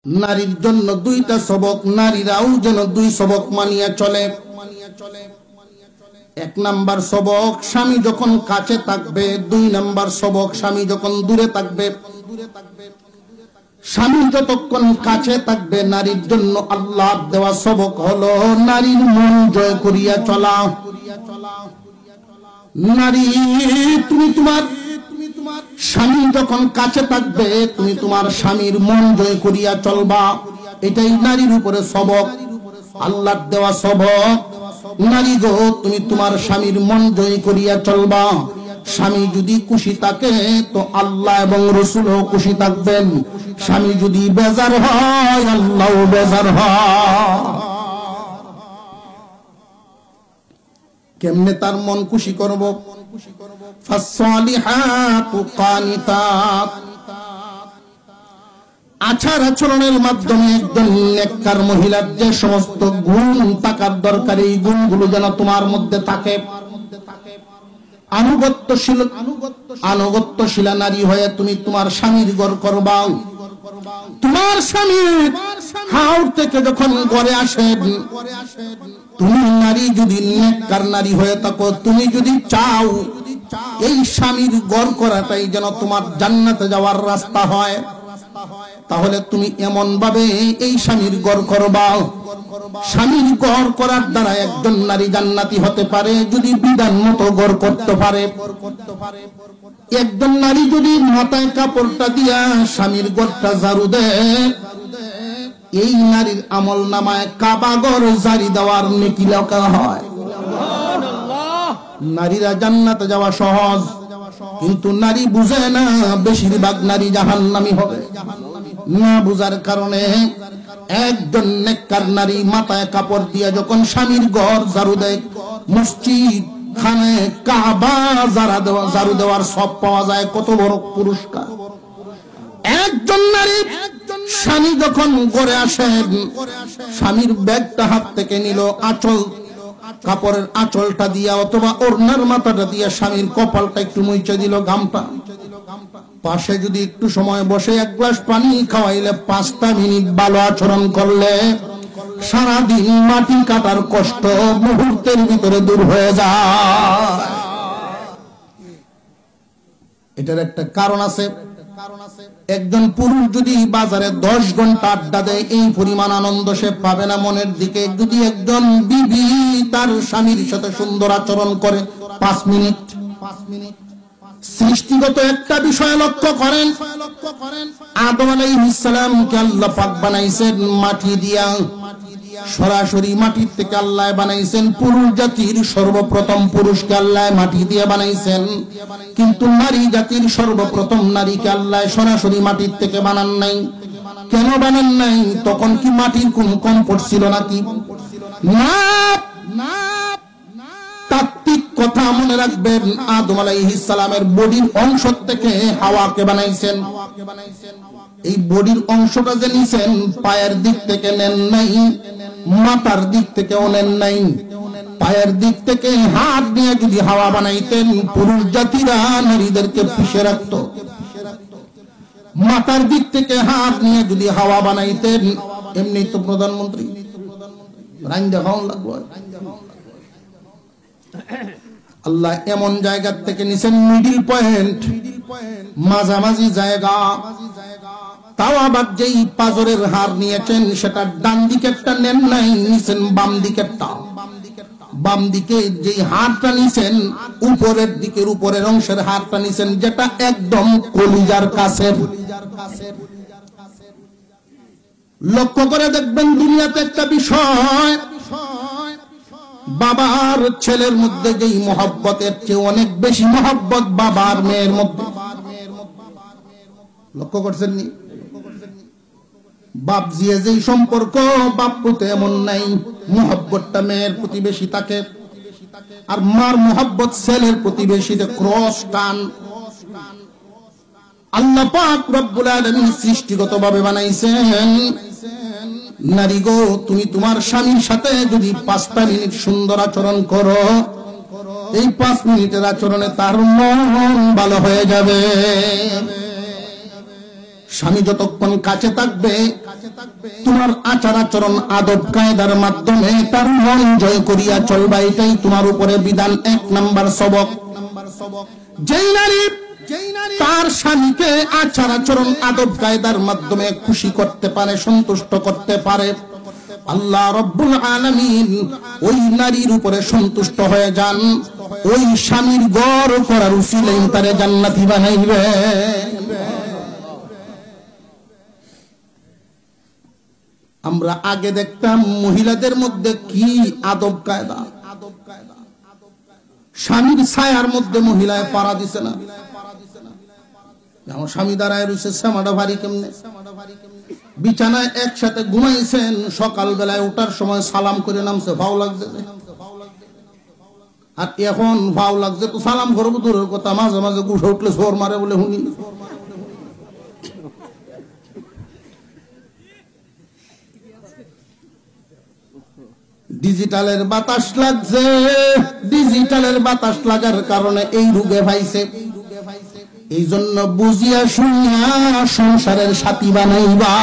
নারীর জন্য দুইটা সবক, নারীরাও যেন দুই সবক মানিয়া চলে। এক নাম্বার সবক, স্বামী যখন কাছে থাকবে। দুই নাম্বার সবক, স্বামী যখন দূরে থাকবে। স্বামী যতক্ষণ কাছে থাকবে, নারীর জন্য আল্লাহ দেওয়া সবক হলো নারীর মন জয় করিয়া চলা। নারী, তুমি তোমার স্বামী যখন কাছে থাকবে, তুমি তোমার স্বামীর মন জয় করিয়া চলবা। এটাই নারীর উপরে সবক, আল্লাহর দেওয়া সবক। নারী গো, তুমি তোমার স্বামীর মন জয় করিয়া চলবা। স্বামী যদি খুশি থাকে তো আল্লাহ এবং রাসূলও খুশি থাকবেন। স্বামী যদি বেজার হয়, আল্লাহও বেজার হয়। কেমনে তার মন খুশি করব? ফাসসালিহাতু কানিতাত, আচার আচরণের মাধ্যমে একজন নেককার মহিলার যে সমস্ত গুণ থাকার দরকার, এই গুণগুলো যেন তোমার মধ্যে থাকে। আনুগত্যশীলা নারী হয়ে তুমি তোমার স্বামীর ঘর করবা। তোমার স্বামী হাওড় থেকে যখন ঘরে আসেন, তুমি নারী যদি নেককার নারী হয়ে থাকো, তুমি যদি চাও এই স্বামীর ঘর করাটাই যেন তোমার জান্নাতে যাওয়ার রাস্তা হয়, তাহলে তুমি এমন ভাবে এই স্বামীর ঘর করবা। স্বামীর ঘর করার দ্বারা একজন নারী জান্নাতি হতে পারে যদি বিধান মতো ঘর করতে পারে। একজন নারী যদি মাথায় কাপড়টা দিয়া স্বামীর ঘরটা ঝাড়ু দেয়, এই নারীর আমল নামায় কাবা ঘর জারি দেওয়ার নেকি লেখা হয়। নারীরা জান্নাতে যাওয়া সহজ, কিন্তু নারী বুঝে না, বেশিরভাগ নারী জাহান্নামী হবে। না বুঝার কারণে একজন নেককার নারী মাথায় কাপড় দিয়া যখন স্বামীর ঘর ঝাড়ু দেয়, মসজিদ খানে কাবা ঝাড়ু দেওয়ার সব পাওয়া যায়। কত বড় পুরস্কার! একজন নারী স্বামী যখন ঘরে আসেন, স্বামীর ব্যাগটা হাত থেকে নিল, আঁচল কাপড়ের আঁচলটা দিয়া অথবা ওড়নার মাথাটা দিয়া স্বামীর কপালটা একটু মুছে দিল, গামটা পাশে যদি একটু সময় বসে এক গ্লাস পানি খাওয়াইলে, 5টা মিনিট ভালো আচরণ করলে, সারাদিন মাটি কাটার কষ্ট মুহূর্তের ভিতরে দূর হয়ে যায়। এটার একটা কারণ আছে। একজন পুরুষ যদি বাজারে 10 ঘন্টা আড্ডা দেয়, এই পরিমাণ আনন্দ সে পাবে না মনের দিকে। যদি একজন বিবি তার স্বামীর সাথে সুন্দর আচরণ করে 5 মিনিট, সৃষ্টিগত একটা বিষয় লক্ষ্য করেন। আদম আলাইহিস সালামকে আল্লাহ পাক বানাইছেন মাটি দিয়া, সরাসরি মাটির থেকে আল্লাহ বানাইছেন। পুরুষ জাতির সর্বপ্রথম পুরুষকে আল্লাহ মাটি দিয়ে বানাইছেন, কিন্তু নারী জাতির সর্বপ্রথম নারীকে আল্লাহ সরাসরি মাটির থেকে বানান নাই। কেন বানান নাই? তখন কি মাটির কোন কম পড়ছিল নাকি? না, তাত্ত্বিক কথা মনে রাখবেন। আদম আলাইহিস সালামের বডির অংশ থেকে হাওয়াকে বানাইছেন। এই বডির অংশটা যে নিছেন, পায়ের দিক থেকে নেন নাই, মাথার দিক থেকেও নেন নাই। পায়ের দিক থেকে হাত নিয়ে যদি হাওয়া বানাইতেন, পুরুষ জাতিরা নারীদেরকে পিষে রাখত। মাথার দিক থেকে হাত নিয়ে যদি হাওয়া বানাইতেন, এমনি তো প্রধানমন্ত্রী রাইন দেখাও লাগবে। আল্লাহ এমন জায়গা থেকে নিছেন, মিডিল পয়েন্ট, মাঝামাঝি জায়গা। তাও আবার যেই পাজরের হার নিয়েছেন, সেটা ডান দিকেরটা নেন নাই, নিছেন বাম দিকেরটা। বাম দিকে যেই হারটা নিছেন, উপরের দিকের উপরের অংশের হারটা নিছেন, যেটা একদম কলিজার কাছে। লক্ষ্য করে দেখবেন, দুনিয়াতে একটা বিষয়, বাবার ছেলের মধ্যে যেই মহব্বতের চেয়ে অনেক বেশি মহব্বত বাবার মেয়ের মধ্যে। লক্ষ্য করছেন নি? বাপ জিয়ে যেই সম্পর্ক, বাপ পুতে এমন নাই। মহব্বতটা মেয়ের প্রতি বেশি থাকে, আর মার মহব্বত ছেলের প্রতি বেশি। ক্রস টান আল্লাহ পাক রব্বুল আলামিন সৃষ্টিগতভাবে বানাইছেন। নারী গো, তুমি তোমার স্বামীর সাথে যদি 5টা মিনিট সুন্দর আচরণ করো, এই 5 মিনিটের আচরণে তার মন ভালো হয়ে যাবে। স্বামী যতক্ষণ কাছে থাকবে তোমার আচার আচরণ আদব কায়দার মাধ্যমে তার মন জয় করিয়া চলবা, এটাই তোমার উপরে বিধান। 1 নাম্বার সবক। যেই নারী তার স্বামীকে আচার আচরণ আদব কায়দার মাধ্যমে খুশি করতে পারে, সন্তুষ্ট করতে পারে, আল্লাহ রব্বুল আলামিন ওই নারীর উপরে সন্তুষ্ট হয়ে যান, ওই স্বামীর ঘর করার উসিলায় তারে জান্নাতি বানাইবে। আমরা আগে দেখতাম মহিলাদের মধ্যে কি আদব কায়দা, স্বামীর ছায়ার মধ্যে মহিলায় পাড়া দিছে না। আমার স্বামী দাঁড়ায় রয়েছে, শ্যামাটা ভারী কেমনে, বিছানায় একসাথে ঘুমাইছেন, সকাল বেলায় ওঠার সময় সালাম করে নামছে, ভাও লাগছে। আর এখন ভাও লাগছে তো সালাম করবো দূরের কথা, মাঝে মাঝে উঠে উঠলে সোর মারে বলে শুনি। ডিজিটালের বাতাস লাগছে, ডিজিটালের বাতাস লাগার কারণে এই রোগে ভাইছে। এই জন্য বুঝিয়া শুনিয়া সংসারের সাথী বানাইবা।